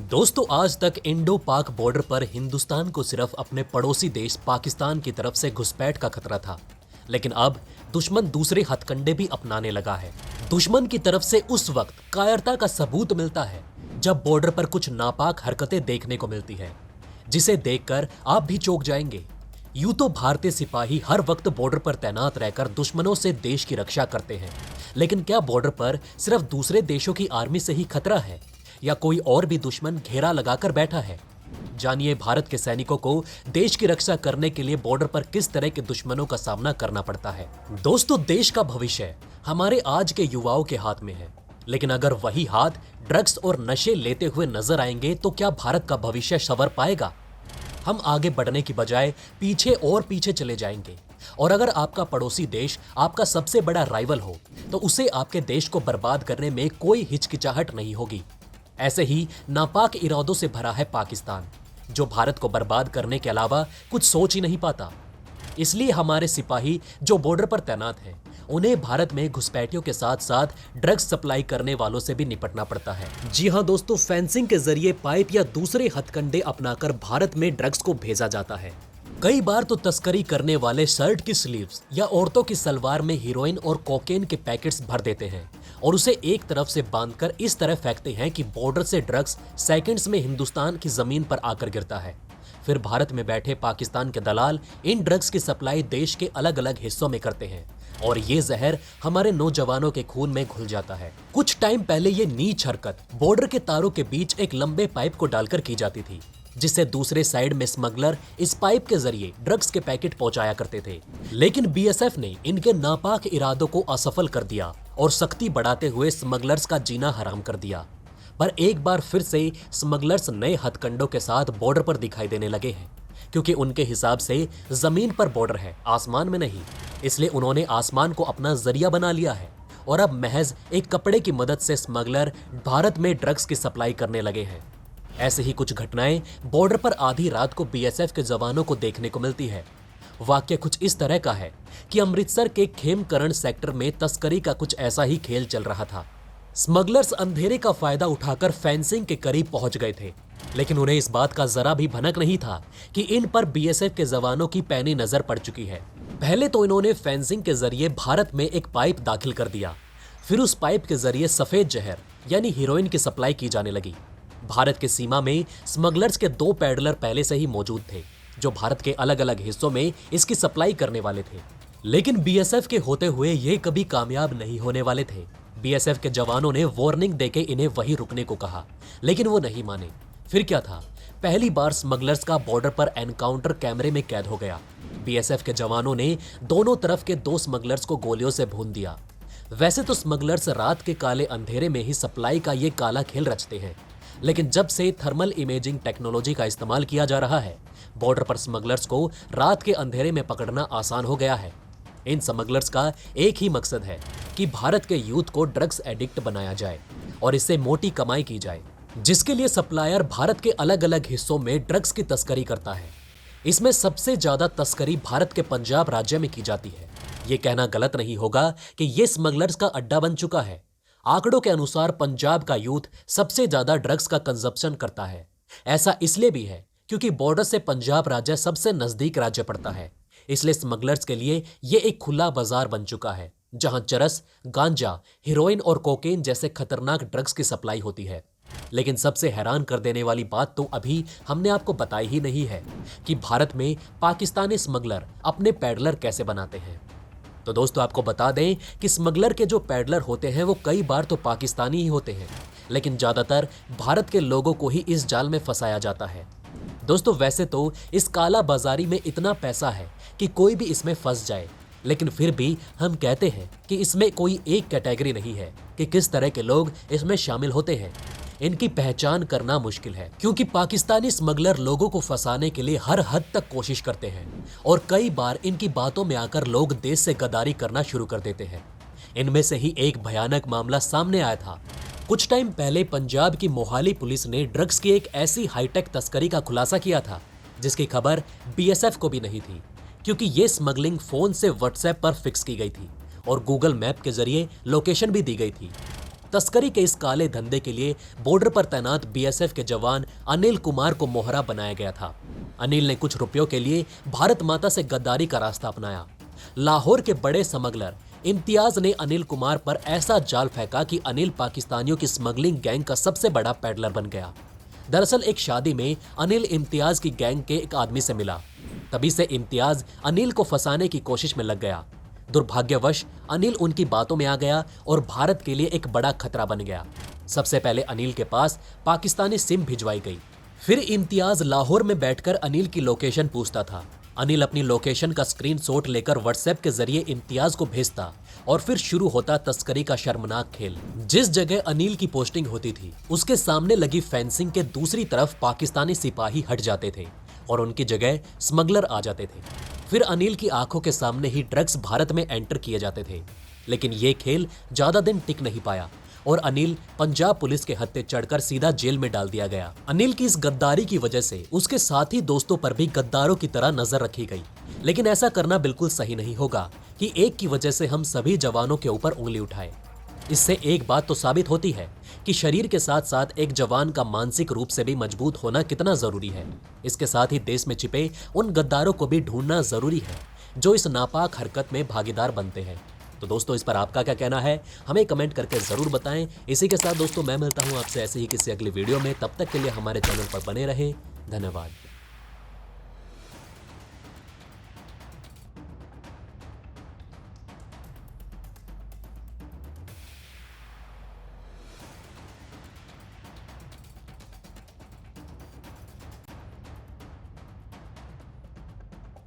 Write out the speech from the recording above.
दोस्तों, आज तक इंडो पाक बॉर्डर पर हिंदुस्तान को सिर्फ अपने पड़ोसी देश पाकिस्तान की तरफ से घुसपैठ का खतरा था। लेकिन अब दुश्मन दूसरे हथकंडे भी अपनाने लगा है। दुश्मन की तरफ से उस वक्त कायरता का सबूत मिलता है जब बॉर्डर पर कुछ नापाक हरकतें देखने को मिलती है, जिसे देखकर आप भी चौंक जाएंगे। यूं तो भारतीय सिपाही हर वक्त बॉर्डर पर तैनात रहकर दुश्मनों से देश की रक्षा करते हैं, लेकिन क्या बॉर्डर पर सिर्फ दूसरे देशों की आर्मी से ही खतरा है या कोई और भी दुश्मन घेरा लगाकर बैठा है? जानिए भारत के सैनिकों को देश की रक्षा करने के लिए बॉर्डर पर किस तरह के दुश्मनों का सामना करना पड़ता है। दोस्तों, देश का भविष्य हमारे आज के युवाओं के हाथ में है, लेकिन अगर वही हाथ ड्रग्स और नशे लेते हुए नजर आएंगे तो क्या भारत का भविष्य संवर पाएगा? हम आगे बढ़ने की बजाय पीछे और पीछे चले जाएंगे। और अगर आपका पड़ोसी देश आपका सबसे बड़ा राइवल हो तो उसे आपके देश को बर्बाद करने में कोई हिचकिचाहट नहीं होगी। ऐसे ही नापाक इरादों से भरा है पाकिस्तान, जो भारत को बर्बाद करने के अलावा कुछ सोच ही नहीं पाता। इसलिए हमारे सिपाही जो बॉर्डर पर तैनात हैं, उन्हें भारत में घुसपैठियों के साथ साथ ड्रग्स सप्लाई करने वालों से भी निपटना पड़ता है। जी हां दोस्तों, फेंसिंग के जरिए पाइप या दूसरे हथकंडे अपनाकर भारत में ड्रग्स को भेजा जाता है। कई बार तो तस्करी करने वाले शर्ट की स्लीव्स या औरतों की सलवार में हीरोइन और कोकेन के पैकेट्स भर देते हैं और उसे एक तरफ से बांधकर इस तरह फेंकते हैं कि बॉर्डर से ड्रग्स सेकंड्स में हिंदुस्तान की जमीन पर आकर गिरता है। फिर भारत में बैठे पाकिस्तान के दलाल इन ड्रग्स की सप्लाई देश के अलग अलग हिस्सों में करते हैं और ये जहर हमारे नौजवानों के खून में घुल जाता है। कुछ टाइम पहले ये नीच हरकत बॉर्डर के तारों के बीच एक लंबे पाइप को डालकर की जाती थी, जिससे दूसरे साइड में स्मगलर इस पाइप के जरिए ड्रग्स के पैकेट पहुंचाया करते थे। लेकिन बीएसएफ ने इनके नापाक इरादों को असफल कर दिया और सख्ती बढ़ाते हुए स्मगलर्स का जीना हराम कर दिया। पर एक बार फिर से स्मगलर्स नए हथकंडों के साथ बॉर्डर पर दिखाई देने लगे हैं, क्योंकि उनके हिसाब से जमीन पर बॉर्डर है, आसमान में नहीं। इसलिए उन्होंने आसमान को अपना जरिया बना लिया है और अब महज एक कपड़े की मदद से स्मगलर भारत में ड्रग्स की सप्लाई करने लगे हैं। ऐसे ही कुछ घटनाएं बॉर्डर पर आधी रात को बीएसएफ के जवानों को देखने को मिलती है। वाक्य कुछ इस तरह का है कि अमृतसर के खेमकरण सेक्टर में तस्करी का कुछ ऐसा ही खेल चल रहा था। स्मगलर्स अंधेरे का फायदा उठाकर फेंसिंग के करीब पहुंच गए थे, लेकिन उन्हें इस बात का जरा भी भनक नहीं था कि इन पर बीएसएफ के जवानों की पैनी नजर पड़ चुकी है। पहले तो इन्होंने फेंसिंग के जरिए भारत में एक पाइप दाखिल कर दिया, फिर उस पाइप के जरिए सफेद जहर यानी हीरोइन की सप्लाई की जाने लगी। भारत के सीमा में स्मगलर्स के 2 पैडलर पहले से ही मौजूद थे, जो भारत के अलग अलग हिस्सों में इसकी सप्लाई करने वाले थे। लेकिन बीएसएफ के होते हुए ये कभी कामयाब नहीं होने वाले थे। बीएसएफ के जवानों ने वार्निंग देके इन्हें वहीं रुकने को कहा, लेकिन वो नहीं माने। फिर क्या था, पहली बार स्मगलर्स का बॉर्डर पर एनकाउंटर कैमरे में कैद हो गया। बीएसएफ के जवानों ने दोनों तरफ के 2 स्मगलर्स को गोलियों से भून दिया। वैसे तो स्मगलर्स रात के काले अंधेरे में ही सप्लाई का ये काला खेल रचते हैं, लेकिन जब से थर्मल इमेजिंग टेक्नोलॉजी का इस्तेमाल किया जा रहा है, बॉर्डर पर स्मगलर्स को रात के अंधेरे में पकड़ना आसान हो गया है। इन स्मगलर्स का एक ही मकसद है कि भारत के यूथ को ड्रग्स एडिक्ट बनाया जाए और इससे मोटी कमाई की जाए, जिसके लिए सप्लायर भारत के अलग अलग हिस्सों में ड्रग्स की तस्करी करता है। इसमें सबसे ज्यादा तस्करी भारत के पंजाब राज्य में की जाती है। ये कहना गलत नहीं होगा कि ये स्मगलर्स का अड्डा बन चुका है। आंकड़ों के अनुसार पंजाब का यूथ सबसे ज्यादा ड्रग्स का कंजप्शन करता है। ऐसा इसलिए भी है क्योंकि बॉर्डर से पंजाब राज्य सबसे नजदीक राज्य पड़ता है। इसलिए स्मगलर्स के लिए ये एक खुला बाजार बन चुका है, जहां चरस, गांजा, हीरोइन और कोकेन जैसे खतरनाक ड्रग्स की सप्लाई होती है। लेकिन सबसे हैरान कर देने वाली बात तो अभी हमने आपको बताई ही नहीं है कि भारत में पाकिस्तानी स्मगलर अपने पैडलर कैसे बनाते हैं। तो दोस्तों, आपको बता दें कि स्मगलर के जो पैडलर होते हैं वो कई बार तो पाकिस्तानी ही होते हैं, लेकिन ज्यादातर भारत के लोगों को ही इस जाल में फंसाया जाता है। दोस्तों, वैसे तो इस काला बाजारी में इतना पैसा है कि कोई भी इसमें फंस जाए, लेकिन फिर भी हम कहते हैं कि इसमें कोई एक कैटेगरी नहीं है कि किस तरह के लोग इसमें शामिल होते हैं। इनकी पहचान करना मुश्किल है, क्योंकि पाकिस्तानी स्मगलर लोगों को फंसाने के लिए हर हद तक कोशिश करते हैं और कई बार इनकी बातों में आकर लोग देश से गद्दारी करना शुरू कर देते हैं। इनमें से ही एक भयानक मामला सामने आया था। कुछ टाइम पहले पंजाब की मोहाली पुलिस ने ड्रग्स की एक ऐसी हाईटेक तस्करी का खुलासा किया था जिसकी खबर बीएसएफ को भी नहीं थी, क्योंकि ये स्मगलिंग फोन से व्हाट्सएप पर फिक्स की गई थी और गूगल मैप के जरिए लोकेशन भी दी गई थी। तस्करी के इस काले धंधे के लिए बॉर्डर पर तैनात बीएसएफ के जवान अनिल कुमार को मोहरा बनाया गया था। अनिल ने कुछ रुपयों के लिए भारत माता से गद्दारी का रास्ता अपनाया। लाहौर के बड़े स्मगलर इम्तियाज ने अनिल कुमार पर ऐसा जाल फेंका कि अनिल पाकिस्तानियों की स्मगलिंग गैंग का सबसे बड़ा पैडलर बन गया। दरअसल एक शादी में अनिल इम्तियाज की गैंग के एक आदमी से मिला। तभी से इम्तियाज अनिल को फंसाने की कोशिश में लग गया। दुर्भाग्यवश अनिल उनकी बातों में आ गया और भारत के लिए एक बड़ा खतरा बन गया। सबसे पहले अनिल के पास पाकिस्तानी सिम भिजवाई गई। फिर इम्तियाज लाहौर में बैठकर अनिल की लोकेशन पूछता था। अनिल अपनी लोकेशन का स्क्रीनशॉट लेकर व्हाट्सएप के जरिए इम्तियाज को भेजता और फिर शुरू होता तस्करी का शर्मनाक खेल। जिस जगह अनिल की पोस्टिंग होती थी उसके सामने लगी फेंसिंग के दूसरी तरफ पाकिस्तानी सिपाही हट जाते थे और उनकी जगह स्मगलर आ जाते थे। फिर अनिल की आंखों के सामने ही ड्रग्स भारत में एंटर किए जाते थे। लेकिन ये खेल ज्यादा दिन टिक नहीं पाया और अनिल पंजाब पुलिस के हत्थे चढ़कर सीधा जेल में डाल दिया गया। अनिल की इस गद्दारी की वजह से उसके साथी दोस्तों पर भी गद्दारों की तरह नजर रखी गई। लेकिन ऐसा करना बिल्कुल सही नहीं होगा कि एक की वजह से हम सभी जवानों के ऊपर उंगली उठाएं। इससे एक बात तो साबित होती है कि शरीर के साथ साथ एक जवान का मानसिक रूप से भी मजबूत होना कितना जरूरी है। इसके साथ ही देश में छिपे उन गद्दारों को भी ढूंढना जरूरी है जो इस नापाक हरकत में भागीदार बनते हैं। तो दोस्तों, इस पर आपका क्या कहना है हमें कमेंट करके जरूर बताएं। इसी के साथ दोस्तों मैं मिलता हूं आपसे ऐसे ही किसी अगली वीडियो में। तब तक के लिए हमारे चैनल पर बने रहें। धन्यवाद।